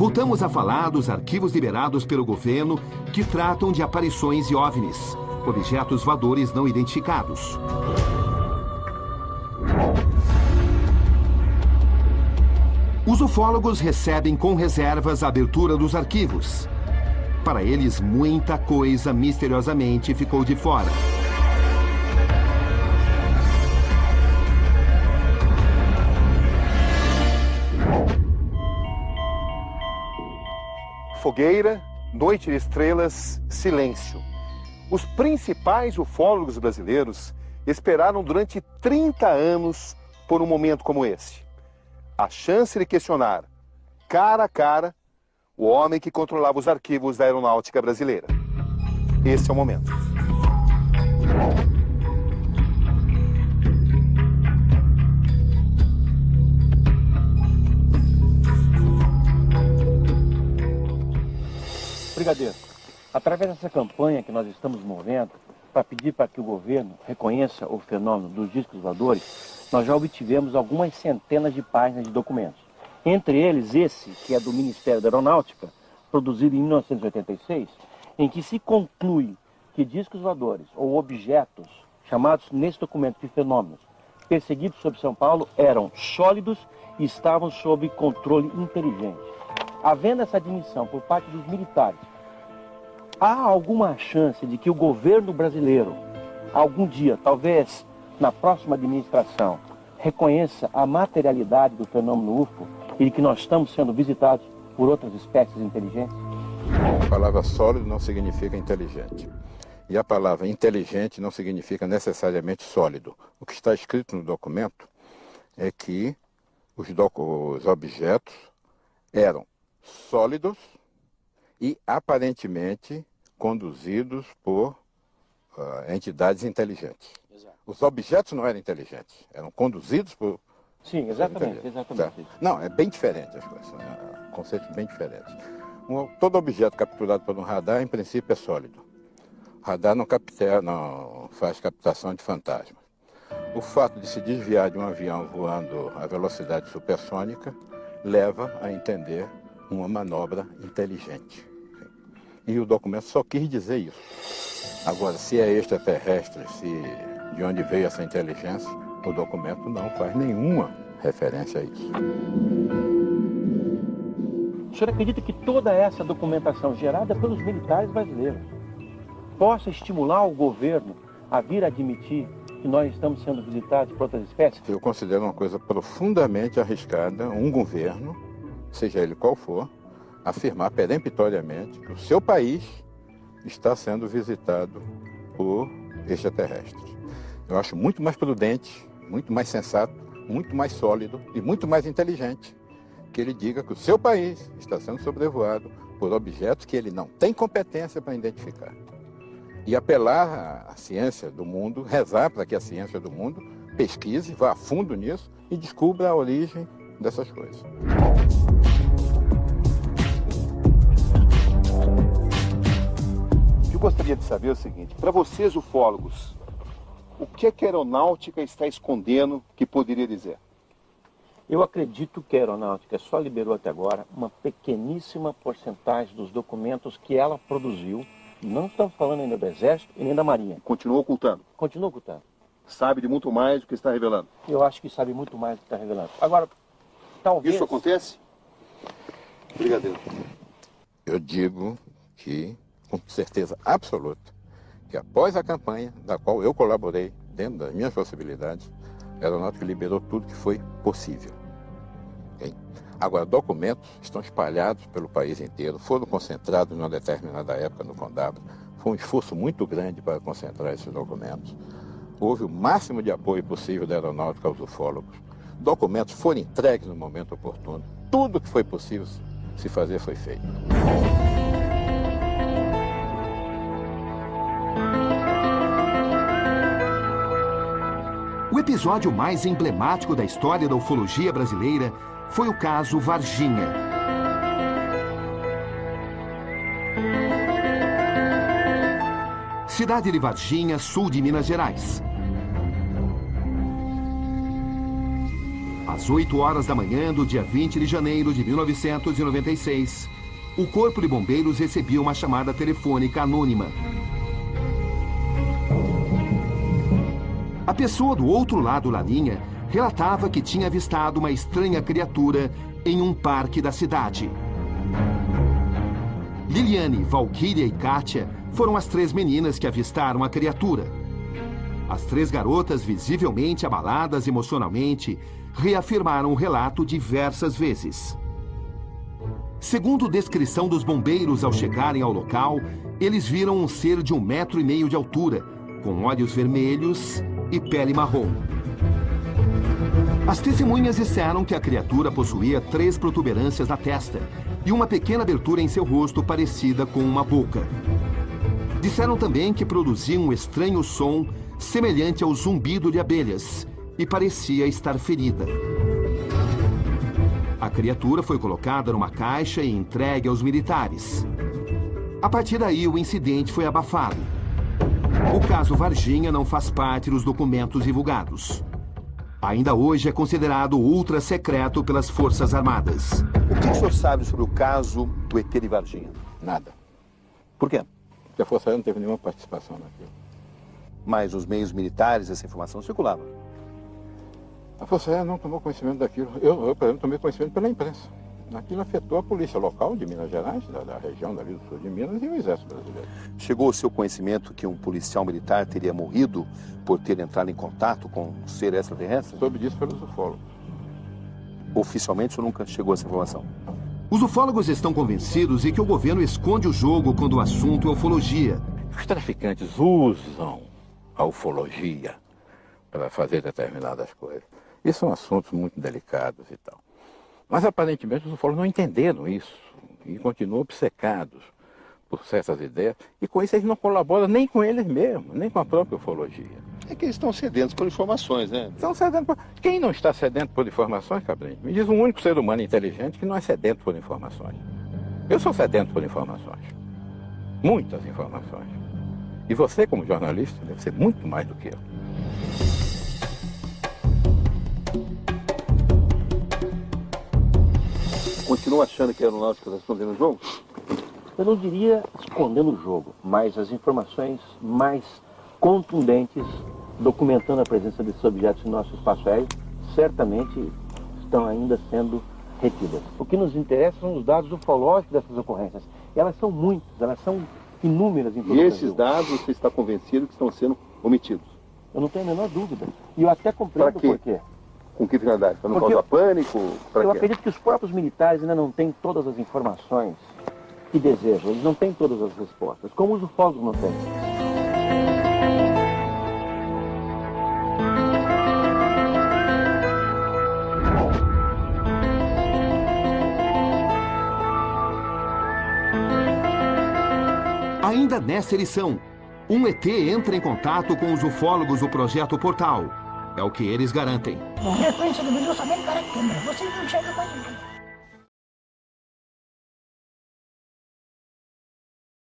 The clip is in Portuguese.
Voltamos a falar dos arquivos liberados pelo governo que tratam de aparições de OVNIs, objetos voadores não identificados. Os ufólogos recebem com reservas a abertura dos arquivos. Para eles, muita coisa misteriosamente ficou de fora. Fogueira, noite de estrelas, silêncio. Os principais ufólogos brasileiros esperaram durante 30 anos por um momento como esse. A chance de questionar, cara a cara, o homem que controlava os arquivos da aeronáutica brasileira. Esse é o momento. Brigadeiro, através dessa campanha que nós estamos movendo para pedir para que o governo reconheça o fenômeno dos discos voadores, nós já obtivemos algumas centenas de páginas de documentos. Entre eles esse, que é do Ministério da Aeronáutica, produzido em 1986, em que se conclui que discos voadores ou objetos, chamados nesse documento de fenômenos, perseguidos sobre São Paulo, eram sólidos e estavam sob controle inteligente. Havendo essa admissão por parte dos militares, há alguma chance de que o governo brasileiro, algum dia, talvez na próxima administração, reconheça a materialidade do fenômeno UFO e de que nós estamos sendo visitados por outras espécies inteligentes? A palavra sólido não significa inteligente. E a palavra inteligente não significa necessariamente sólido. O que está escrito no documento é que os objetos eram sólidos e aparentemente conduzidos por entidades inteligentes. Exato. Os objetos não eram inteligentes, eram conduzidos por... Sim, exatamente. Tá? Não, é bem diferente as coisas, conceitos bem diferentes. Todo objeto capturado por um radar, em princípio, é sólido. O radar não faz captação de fantasmas. O fato de se desviar de um avião voando a velocidade supersônica leva a entender uma manobra inteligente. E o documento só quis dizer isso. Agora, se é extraterrestre, de onde veio essa inteligência, o documento não faz nenhuma referência a isso. O senhor acredita que toda essa documentação gerada pelos militares brasileiros possa estimular o governo a vir admitir que nós estamos sendo visitados por outras espécies? Eu considero uma coisa profundamente arriscada um governo, seja ele qual for, afirmar peremptoriamente que o seu país está sendo visitado por extraterrestres. Eu acho muito mais prudente, muito mais sensato, muito mais sólido e muito mais inteligente que ele diga que o seu país está sendo sobrevoado por objetos que ele não tem competência para identificar. E apelar à ciência do mundo, rezar para que a ciência do mundo pesquise, vá a fundo nisso e descubra a origem dessas coisas. Eu gostaria de saber o seguinte, para vocês ufólogos, o que é que a aeronáutica está escondendo que poderia dizer? Eu acredito que a aeronáutica só liberou até agora uma pequeníssima porcentagem dos documentos que ela produziu. Não estamos falando ainda do Exército e nem da Marinha. Continua ocultando? Continua ocultando. Sabe de muito mais do que está revelando? Eu acho que sabe muito mais do que está revelando. Agora, talvez... Isso acontece? Brigadeiro. Eu digo que, com certeza absoluta, que após a campanha, da qual eu colaborei, dentro das minhas possibilidades, a aeronáutica liberou tudo que foi possível. Okay? Agora, documentos estão espalhados pelo país inteiro, foram concentrados numa determinada época no Condab. Foi um esforço muito grande para concentrar esses documentos. Houve o máximo de apoio possível da aeronáutica aos ufólogos. Documentos foram entregues no momento oportuno. Tudo que foi possível se fazer foi feito. O episódio mais emblemático da história da ufologia brasileira foi o caso Varginha. Cidade de Varginha, sul de Minas Gerais. Às 8 horas da manhã do dia 20 de janeiro de 1996, o Corpo de Bombeiros recebia uma chamada telefônica anônima. A pessoa do outro lado da linha relatava que tinha avistado uma estranha criatura em um parque da cidade. Liliane, Valquíria e Kátia foram as 3 meninas que avistaram a criatura. As 3 garotas, visivelmente abaladas emocionalmente, reafirmaram o relato diversas vezes. Segundo descrição dos bombeiros ao chegarem ao local, eles viram um ser de 1,5 metro de altura, com olhos vermelhos e pele marrom. As testemunhas disseram que a criatura possuía 3 protuberâncias na testa e uma pequena abertura em seu rosto parecida com uma boca. Disseram também que produzia um estranho som semelhante ao zumbido de abelhas e parecia estar ferida. A criatura foi colocada numa caixa e entregue aos militares. A partir daí, o incidente foi abafado. O caso Varginha não faz parte dos documentos divulgados. Ainda hoje é considerado ultra secreto pelas Forças Armadas. O que o senhor sabe sobre o caso do ET de Varginha? Nada. Por quê? Porque a Força Aérea não teve nenhuma participação naquilo. Mas nos meios militares essa informação circulava. A Força Aérea não tomou conhecimento daquilo. Eu, por exemplo, tomei conhecimento pela imprensa. Aquilo afetou a polícia local de Minas Gerais, da região dali do sul de Minas, e o Exército Brasileiro. Chegou ao seu conhecimento que um policial militar teria morrido por ter entrado em contato com um ser extraterrestre? Soube disso pelos ufólogos. Oficialmente, o senhor nunca chegou a essa informação? Os ufólogos estão convencidos de que o governo esconde o jogo quando o assunto é ufologia. Os traficantes usam a ufologia para fazer determinadas coisas. E são assuntos muito delicados e tal. Mas aparentemente os ufólogos não entenderam isso e continuam obcecados por certas ideias. E com isso eles não colaboram nem com eles mesmos, nem com a própria ufologia. É que eles estão sedentos por informações, né? Estão sedentos por... Quem não está sedento por informações, Cabrinho? Me diz um único ser humano inteligente que não é sedento por informações. Eu sou sedento por informações. Muitas informações. E você, como jornalista, deve ser muito mais do que eu. Continua achando que a aeronáutica está escondendo o jogo? Eu não diria escondendo o jogo, mas as informações mais contundentes documentando a presença desses objetos no nosso espaço aéreo certamente estão ainda sendo retidas. O que nos interessa são os dados ufológicos dessas ocorrências. Elas são muitas, elas são inúmeras em todo o E Brasil. esses dados você está convencido que estão sendo omitidos? Eu não tenho a menor dúvida. E eu até compreendo Pra quê? por quê. Com que finalidade? Para não Porque causar pânico? Para Eu quê? acredito que os próprios militares ainda não têm todas as informações que desejam. Eles não têm todas as respostas, como os ufólogos não têm. Ainda nessa edição, um ET entra em contato com os ufólogos do Projeto Portal. É o que eles garantem. A frequência do vídeo somente para a câmera. Você não enxerga mais ninguém.